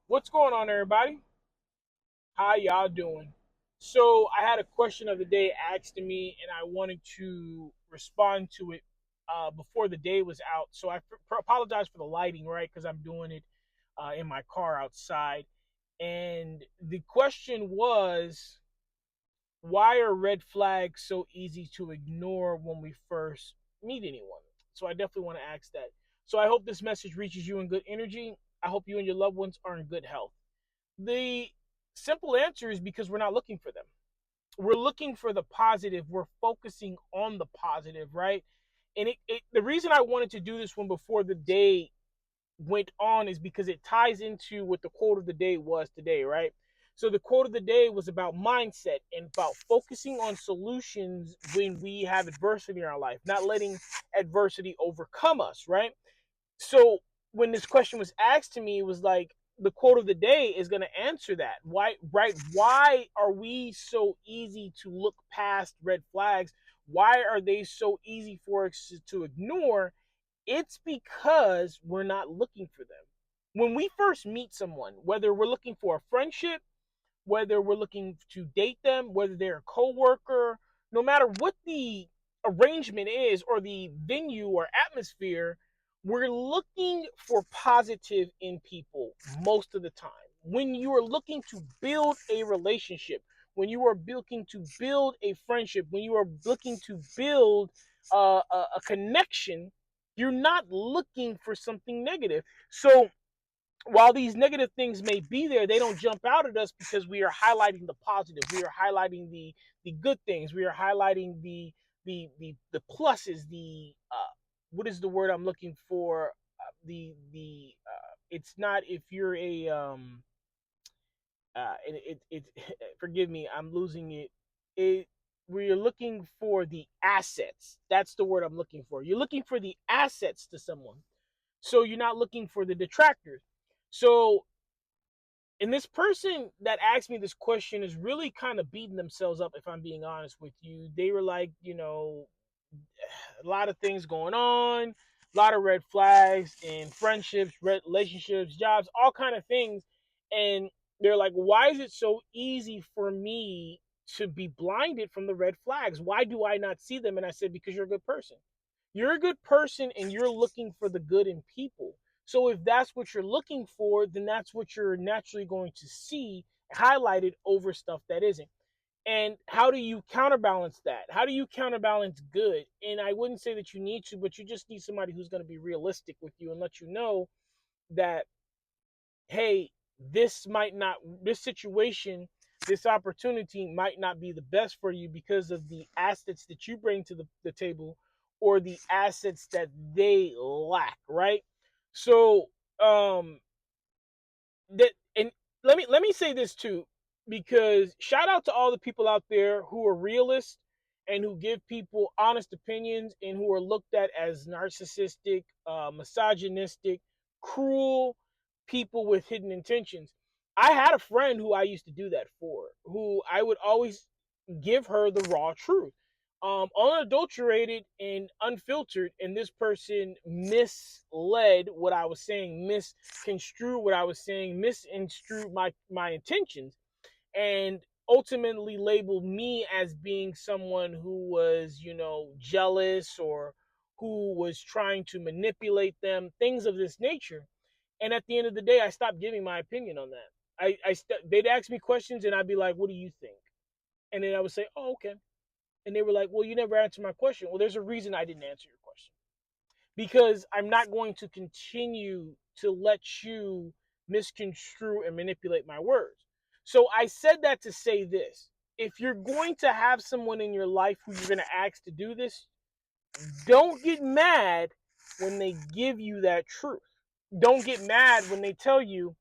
What's going on, everybody? How y'all doing? So, I had a question of the day asked to me, and I wanted to respond to it before the day was out. So, apologize for the lighting, right? Because I'm doing it in my car outside. And the question was, why are red flags so easy to ignore when we first meet anyone? So, I definitely want to ask that. So, I hope this message reaches you in good energy. I hope you and your loved ones are in good health. The simple answer is because we're not looking for them. We're looking for the positive. We're focusing on the positive, right? And the reason I wanted to do this one before the day went on is because it ties into what the quote of the day was today, right? So the quote of the day was about mindset and about focusing on solutions when we have adversity in our life, not letting adversity overcome us, right? So when this question was asked to me, it was like the quote of the day is going to answer that. Why, right? Why are we so easy to look past red flags? Why are they so easy for us to ignore? It's because we're not looking for them. When we first meet someone, whether we're looking for a friendship, whether we're looking to date them, whether they're a coworker, no matter what the arrangement is or the venue or atmosphere, we're looking for positive in people most of the time. When you are looking to build a relationship, when you are looking to build a friendship, when you are looking to build a connection, you're not looking for something negative. So while these negative things may be there, they don't jump out at us because we are highlighting the positive. We are highlighting the good things. We are highlighting the pluses. The what is the word I'm looking for? The it's not if you're a forgive me, I'm losing it. It we're looking for the assets. That's the word I'm looking for. You're looking for the assets to someone. So you're not looking for the detractors. So and this person that asked me this question is really kind of beating themselves up, if I'm being honest with you. They were like, a lot of things going on, a lot of red flags in friendships, relationships, jobs, all kind of things. And they're like, why is it so easy for me to be blinded from the red flags? Why do I not see them? And I said, because you're a good person. You're a good person and you're looking for the good in people. So if that's what you're looking for, then that's what you're naturally going to see highlighted over stuff that isn't. And how do you counterbalance that? How do you counterbalance good? And I wouldn't say that you need to, but you just need somebody who's going to be realistic with you and let you know that, hey, this situation, this opportunity might not be the best for you because of the assets that you bring to the table or the assets that they lack, right? So, that and let me say this too, because shout out to all the people out there who are realists and who give people honest opinions and who are looked at as narcissistic, misogynistic, cruel people with hidden intentions. I had a friend who I used to do that for, who I would always give her the raw truth, unadulterated and unfiltered. And this person misled what I was saying, misconstrued what I was saying, misconstrued my intentions, and ultimately labeled me as being someone who was, jealous or who was trying to manipulate them, things of this nature. And at the end of the day, I stopped giving my opinion on that. They'd ask me questions, and I'd be like, "What do you think?" And then I would say, "Oh, okay." And they were like, "Well, you never answered my question." Well, there's a reason I didn't answer your question, because I'm not going to continue to let you misconstrue and manipulate my words. So I said that to say this: if you're going to have someone in your life who you're going to ask to do this, don't get mad when they give you that truth. Don't get mad when they tell you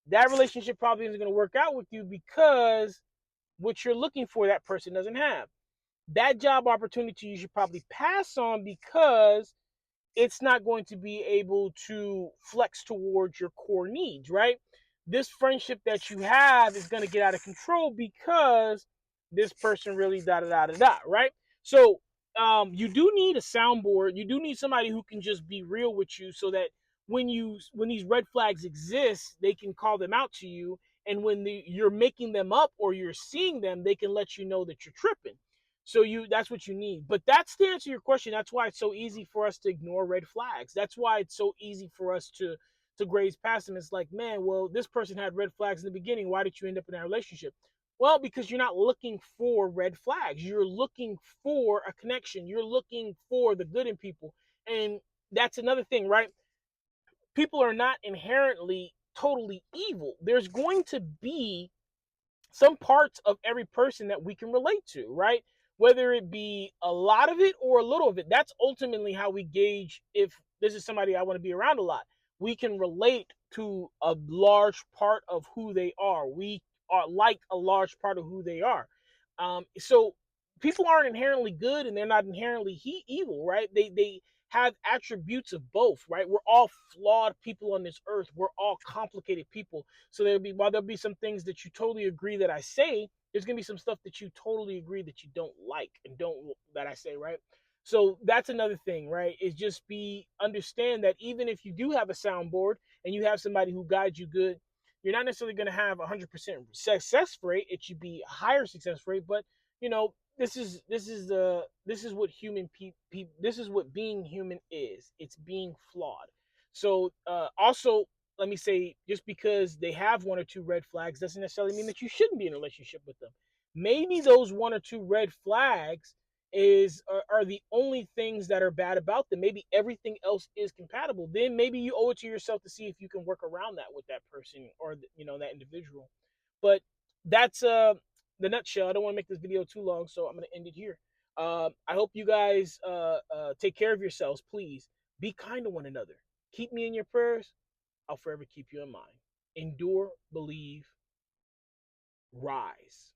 that relationship probably isn't going to work out with you because what you're looking for, that person doesn't have. That job opportunity you should probably pass on because it's not going to be able to flex towards your core needs, right? This friendship that you have is going to get out of control because this person really da da da da da, right? So you do need a soundboard. You do need somebody who can just be real with you so that when these red flags exist, they can call them out to you, and when you're making them up or you're seeing them, they can let you know that you're tripping. So that's what you need. But that's to answer your question. That's why it's so easy for us to ignore red flags. That's why it's so easy for us to graze past them. It's like, man, well, this person had red flags in the beginning. Why did you end up in that relationship? Well, because you're not looking for red flags. You're looking for a connection. You're looking for the good in people. And that's another thing, right? People are not inherently totally evil. There's going to be some parts of every person that we can relate to, right? Whether it be a lot of it or a little of it. That's ultimately how we gauge if this is somebody I want to be around a lot. We can relate to a large part of who they are. We are like a large part of who they are. So people aren't inherently good and they're not inherently evil, right? They have attributes of both, right? We're all flawed people on this earth. We're all complicated people. So while there'll be some things that you totally agree that I say, there's gonna be some stuff that you totally agree that you don't like and don't that I say, right? So that's another thing, right? Is just be understand that even if you do have a soundboard and you have somebody who guides you good, you're not necessarily going to have 100% success rate. It should be a higher success rate, but you know this is what human people this is what being human is. It's being flawed. So also let me say, just because they have one or two red flags doesn't necessarily mean that you shouldn't be in a relationship with them. Maybe those one or two red flags are the only things that are bad about them. Maybe everything else is compatible. Then maybe you owe it to yourself to see if you can work around that with that person or that individual. But that's the nutshell. I don't want to make this video too long, so I'm going to end it here. I hope you guys take care of yourselves. Please be kind to one another. Keep me in your prayers. I'll forever keep you in mind. Endure, believe, rise.